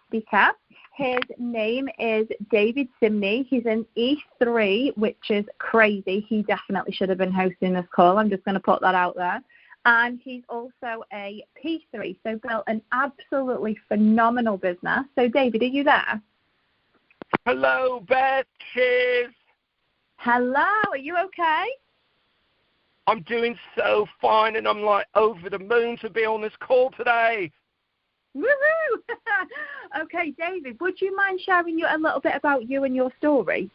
speaker. His name is David Ciemny. He's an E3, which is crazy. He definitely should have been hosting this call. I'm just going to put that out there. And he's also a P3, so built an absolutely phenomenal business. So, David, are you there? Hello, Beth. Cheers. Hello. Are you okay? I'm doing so fine, and I'm like over the moon to be on this call today. Woohoo! Okay, David, would you mind sharing a little bit about you and your story?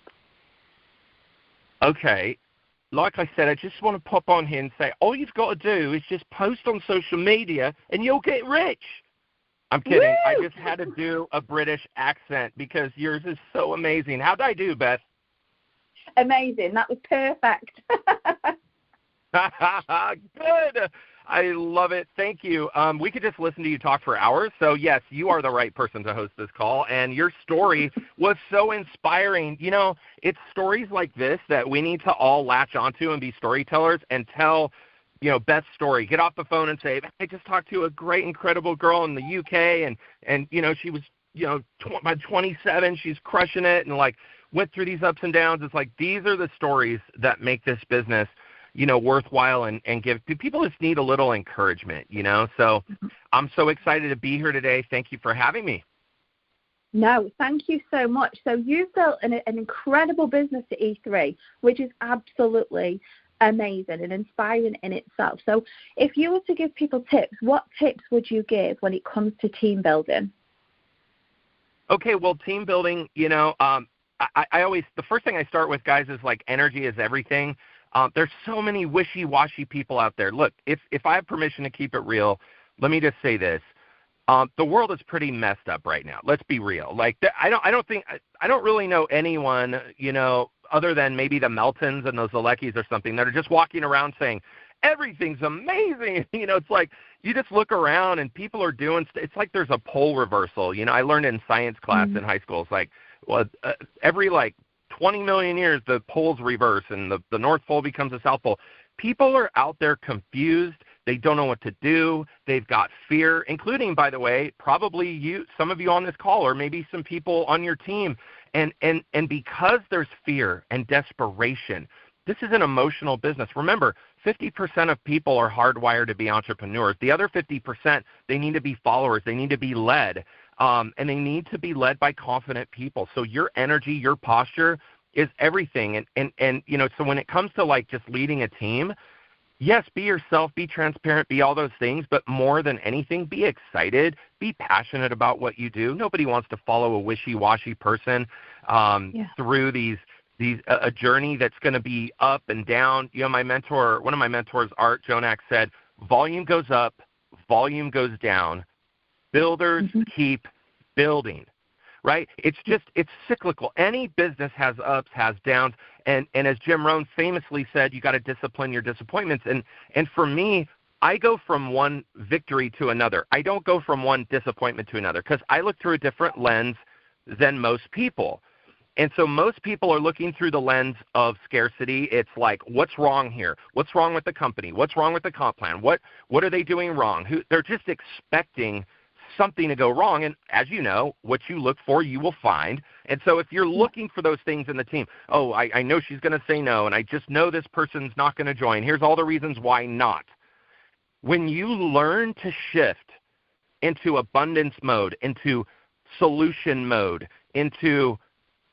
Okay. Like I said, I just want to pop on here and say, all you've got to do is just post on social media and you'll get rich. I'm kidding. Woo! I just had to do a British accent because yours is so amazing. How'd I do, Beth? Amazing. That was perfect. Good. I love it. Thank you. We could just listen to you talk for hours. So, yes, you are the right person to host this call. And your story was so inspiring. You know, it's stories like this that we need to all latch onto and be storytellers and tell, you know, Beth's story. Get off the phone and say, I just talked to a great, incredible girl in the UK. And you know, she was, you know, by 27, she's crushing it and, like, went through these ups and downs. It's like these are the stories that make this business, you know, worthwhile and give people just need a little encouragement, you know. So I'm so excited to be here today. Thank you for having me. No, thank you so much. So you've built an incredible business at E3, which is absolutely amazing and inspiring in itself. So if you were to give people tips, what tips would you give when it comes to team building? Okay, well, team building, you know, I always, the first thing I start with, guys, is like energy is everything. There's so many wishy-washy people out there. Look, if I have permission to keep it real, let me just say this. The world is pretty messed up right now. Let's be real. Like, I don't really know anyone, you know, other than maybe the Meltons and those Zaleckis or something that are just walking around saying, everything's amazing. You know, it's like you just look around and people are doing, it's like there's a pole reversal. You know, I learned in science class in high school, it's like, well, every like 20 million years, the poles reverse and the North Pole becomes the South Pole. People are out there confused. They don't know what to do. They've got fear, including, by the way, probably you, some of you on this call, or maybe some people on your team. And because there's fear and desperation, this is an emotional business. Remember, 50% of people are hardwired to be entrepreneurs. The other 50%, they need to be followers. They need to be led. And they need to be led by confident people. So your energy, your posture is everything. And you know, so when it comes to like just leading a team, yes, be yourself, be transparent, be all those things, but more than anything, be excited, be passionate about what you do. Nobody wants to follow a wishy-washy person through a journey that's going to be up and down. You know, one of my mentors, Art Jonak, said, volume goes up, volume goes down. Builders keep building, right? It's cyclical. Any business has ups, has downs. And as Jim Rohn famously said, you got to discipline your disappointments. And for me, I go from one victory to another. I don't go from one disappointment to another because I look through a different lens than most people. And so most people are looking through the lens of scarcity. It's like, what's wrong here? What's wrong with the company? What's wrong with the comp plan? What are they doing wrong? They're just expecting something to go wrong. And as you know, what you look for, you will find. And so if you're looking for those things in the team, oh, I know she's going to say no, and I just know this person's not going to join. Here's all the reasons why not. When you learn to shift into abundance mode, into solution mode, into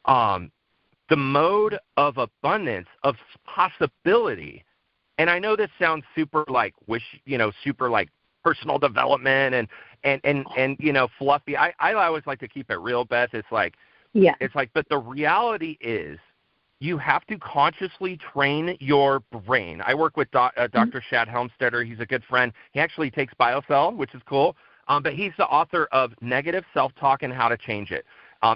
the mode of abundance, of possibility. And I know this sounds super like super like personal development and you know, fluffy. I always like to keep it real, Beth. It's like, but the reality is you have to consciously train your brain. I work with Dr. Shad Helmstetter. He's a good friend. He actually takes BioCell, which is cool. But he's the author of Negative Self-Talk and How to Change It.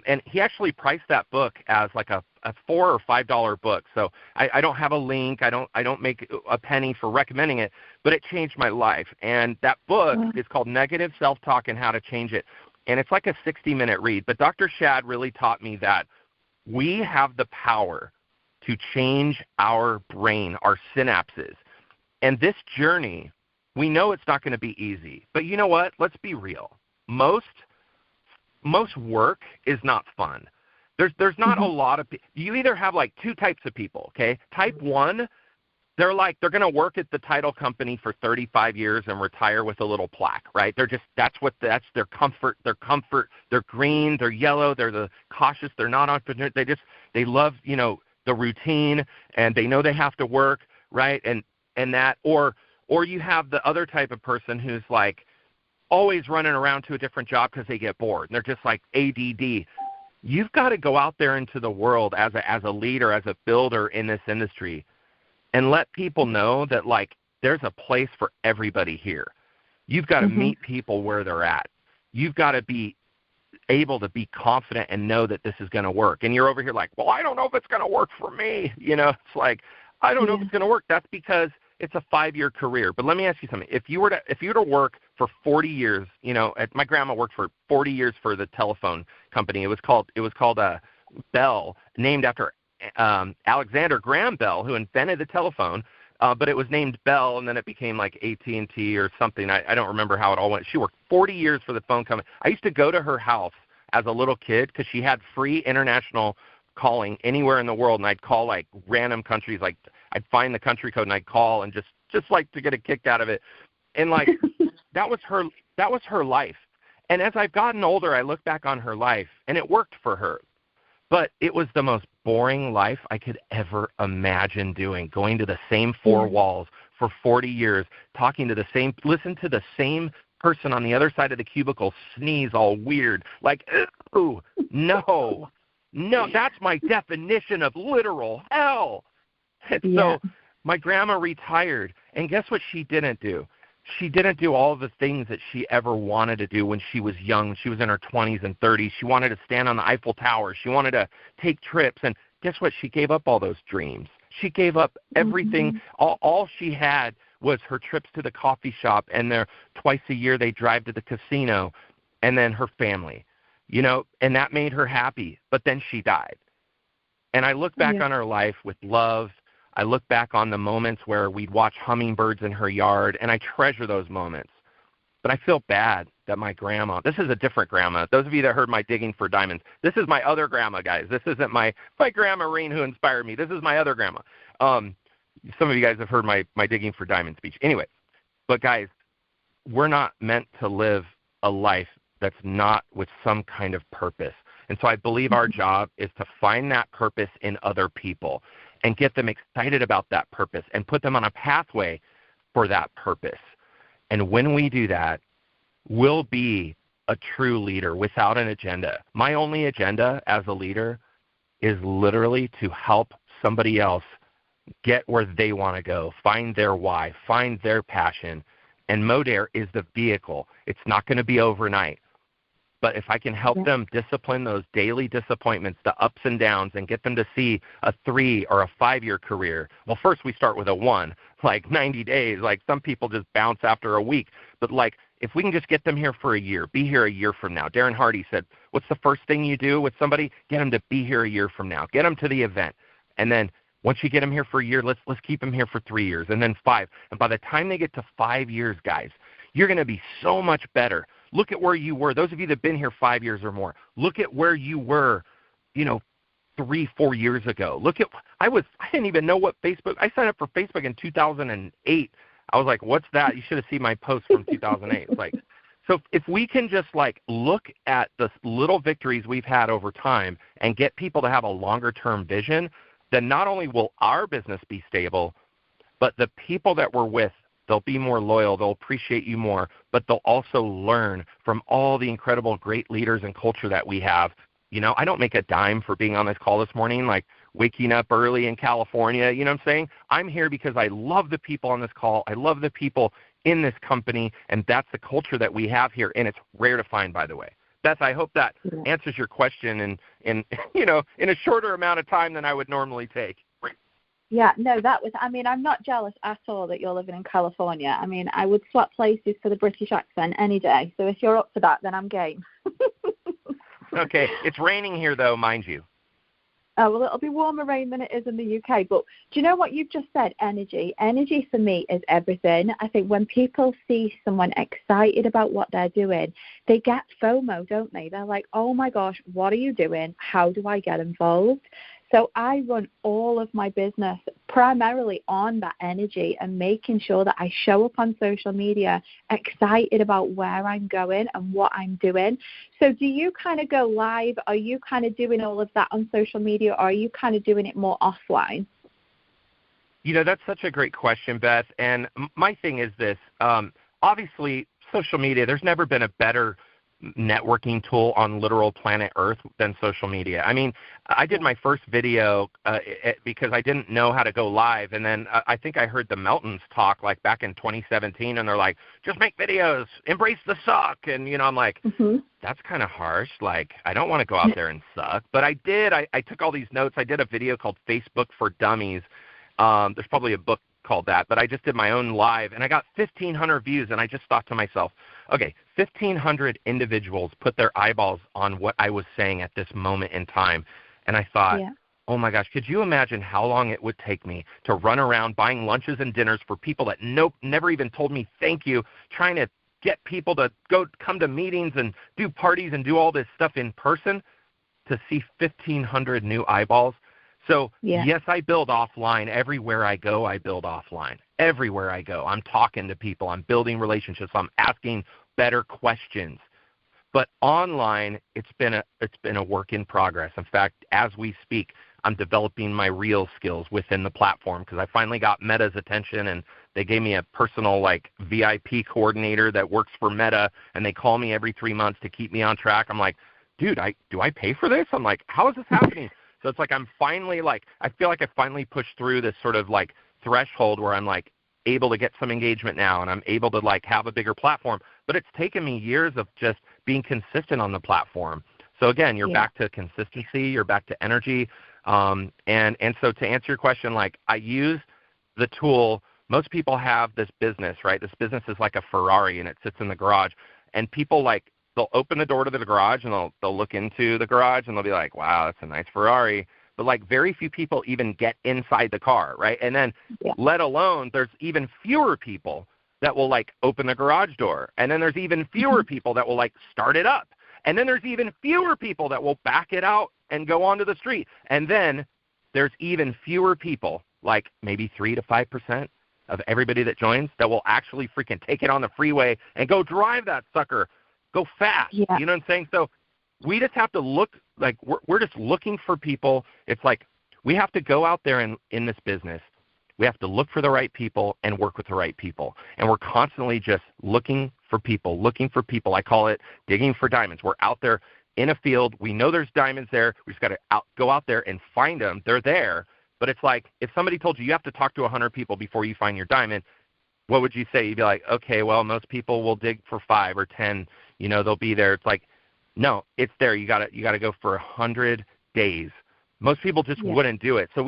And he actually priced that book as like a $4 or $5 book. So I don't have a link. I don't make a penny for recommending it, but it changed my life. And that book is called Negative Self-Talk and How to Change It. And it's like a 60-minute read. But Dr. Shad really taught me that we have the power to change our brain, our synapses. And this journey, we know it's not going to be easy. But you know what? Let's be real. Most most work is not fun. There's not a lot of – you either have like two types of people, okay? Type 1, they're going to work at the title company for 35 years and retire with a little plaque, right? That's their comfort. They're green, they're yellow, they're the cautious, they're not entrepreneurs. They love, the routine, and they know they have to work, right? And that, or you have the other type of person who's like always running around to a different job because they get bored and they're just like ADD. You've got to go out there into the world as a leader, as a builder in this industry, and let people know that like there's a place for everybody here. You've got to meet people where they're at. You've got to be able to be confident and know that this is going to work. And you're over here like, well, I don't know if it's going to work for me. It's like, I don't know if it's going to work. That's because it's a 5-year career. But let me ask you something. If you were to work for 40 years, my grandma worked for 40 years for the telephone company. It was called Bell, named after Alexander Graham Bell, who invented the telephone. But it was named Bell, and then it became like AT&T or something. I don't remember how it all went. She worked 40 years for the phone company. I used to go to her house as a little kid because she had free international calling anywhere in the world, and I'd call like random countries. Like I'd find the country code and I'd call and just like to get a kick out of it. And like that was her life. And as I've gotten older, I look back on her life, and it worked for her. But it was the most boring life I could ever imagine doing, going to the same four walls for 40 years, listen to the same person on the other side of the cubicle sneeze all weird. Like, ooh, no, that's my definition of literal hell. And so my grandma retired, and guess what she didn't do? She didn't do all the things that she ever wanted to do when she was young. She was in her 20s and 30s. She wanted to stand on the Eiffel Tower. She wanted to take trips. And guess what? She gave up all those dreams. She gave up everything. All she had was her trips to the coffee shop, and twice a year they drive to the casino, and then her family, and that made her happy. But then she died. And I look back on her life with love. I look back on the moments where we'd watch hummingbirds in her yard, and I treasure those moments. But I feel bad that my grandma, this is a different grandma. Those of you that heard my Digging for Diamonds, this is my other grandma, guys. This isn't my Grandma Reen who inspired me. This is my other grandma. Some of you guys have heard my Digging for Diamonds speech. Anyway, but guys, we're not meant to live a life that's not with some kind of purpose. And so I believe our job is to find that purpose in other people and get them excited about that purpose and put them on a pathway for that purpose. And when we do that, we'll be a true leader without an agenda. My only agenda as a leader is literally to help somebody else get where they want to go, find their why, find their passion. And Modare is the vehicle. It's not going to be overnight. But if I can help them discipline those daily disappointments, the ups and downs, and get them to see a 3 or a 5-year career. Well, first we start with a 1, like 90 days. Like some people just bounce after a week. But like if we can just get them here for a year, be here a year from now. Darren Hardy said, what's the first thing you do with somebody? Get them to be here a year from now. Get them to the event. And then once you get them here for a year, let's keep them here for 3 years, and then 5. And by the time they get to 5 years, guys, you're going to be so much better. Look at where you were. Those of you that have been here 5 years or more, look at where you were, 3-4 years ago. I didn't even know what Facebook, I signed up for Facebook in 2008. I was like, what's that? You should have seen my post from 2008. It's like, so if we can just like look at the little victories we've had over time and get people to have a longer term vision, then not only will our business be stable, but the people that we're with, they'll be more loyal, they'll appreciate you more, but they'll also learn from all the incredible great leaders and culture that we have. I don't make a dime for being on this call this morning, like waking up early in California, you know what I'm saying? I'm here because I love the people on this call. I love the people in this company, and that's the culture that we have here, and it's rare to find, by the way. Beth, I hope that answers your question in a shorter amount of time than I would normally take. Yeah, no, I'm not jealous at all that you're living in California. I mean, I would swap places for the British accent any day. So if you're up for that, then I'm game. Okay. It's raining here, though, mind you. Oh, well, it'll be warmer rain than it is in the UK. But do you know what you've just said? Energy. Energy for me is everything. I think when people see someone excited about what they're doing, they get FOMO, don't they? They're like, oh, my gosh, what are you doing? How do I get involved? So I run all of my business primarily on that energy and making sure that I show up on social media excited about where I'm going and what I'm doing. So do you kind of go live? Are you kind of doing all of that on social media, or are you kind of doing it more offline? That's such a great question, Beth. And my thing is this. Obviously, social media, there's never been a better networking tool on literal planet Earth than social media. I mean, I did my first video because I didn't know how to go live, and then I think I heard the Meltons talk like back in 2017, and they're like, just make videos, embrace the suck, and I'm like, that's kind of harsh. Like, I don't want to go out there and suck, but I did. I took all these notes. I did a video called Facebook for Dummies. There's probably a book called that, but I just did my own live, and I got 1,500 views, and I just thought to myself, okay, 1,500 individuals put their eyeballs on what I was saying at this moment in time, and I thought, oh my gosh, could you imagine how long it would take me to run around buying lunches and dinners for people that never even told me thank you, trying to get people to come to meetings and do parties and do all this stuff in person, to see 1,500 new eyeballs? So, yes, I build offline. Everywhere I go, I build offline. Everywhere I go, I'm talking to people. I'm building relationships. I'm asking better questions. But online, it's been a work in progress. In fact, as we speak, I'm developing my real skills within the platform because I finally got Meta's attention, and they gave me a personal VIP coordinator that works for Meta, and they call me every 3 months to keep me on track. I'm like, dude, do I pay for this? I'm like, how is this happening? So it's like I'm finally I feel like I finally pushed through this sort of threshold where I'm able to get some engagement now, and I'm able to have a bigger platform. But it's taken me years of just being consistent on the platform. So again, you're back to consistency, you're back to energy. And so to answer your question, I use the tool. Most people have this business, right? This business is like a Ferrari, and it sits in the garage, and people they'll open the door to the garage, and they'll look into the garage, and they'll be like, wow, that's a nice Ferrari. But very few people even get inside the car, right? And then let alone there's even fewer people that will open the garage door. And then there's even fewer people that will start it up. And then there's even fewer people that will back it out and go onto the street. And then there's even fewer people, maybe 3 to 5% of everybody that joins, that will actually freaking take it on the freeway and go drive that sucker. Go fast. You know what I'm saying? So we just have to look, we're just looking for people. It's we have to go out there in this business. We have to look for the right people and work with the right people. And we're constantly just looking for people. I call it digging for diamonds. We're out there in a field. We know there's diamonds there. We just got to go out there and find them. They're there. But it's if somebody told you have to talk to 100 people before you find your diamond, what would you say? You'd be like, okay, well, most people will dig for 5 or 10. They'll be there. It's no, it's there. You got to go for 100 days. Most people just wouldn't do it. So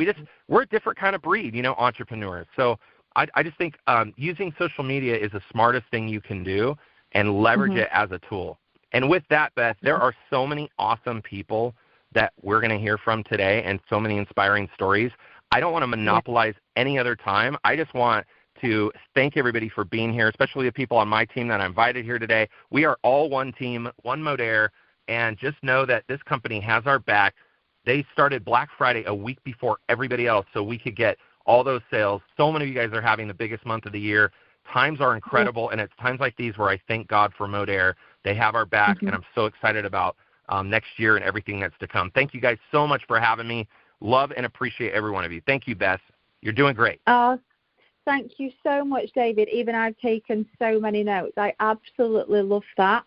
we're a different kind of breed, entrepreneurs. So I just think using social media is the smartest thing you can do, and leverage it as a tool. And with that, Beth, there are so many awesome people that we're going to hear from today, and so many inspiring stories. I don't want to monopolize any other time. I just want to thank everybody for being here, especially the people on my team that I invited here today. We are all one team, one Modere, and just know that this company has our back. They started Black Friday a week before everybody else so we could get all those sales. So many of you guys are having the biggest month of the year. Times are incredible, and it's times like these where I thank God for Modere. They have our back, and I'm so excited about next year and everything that's to come. Thank you guys so much for having me. Love and appreciate every one of you. Thank you, Beth. You're doing great. Thank you so much, David. Even I've taken so many notes. I absolutely love that.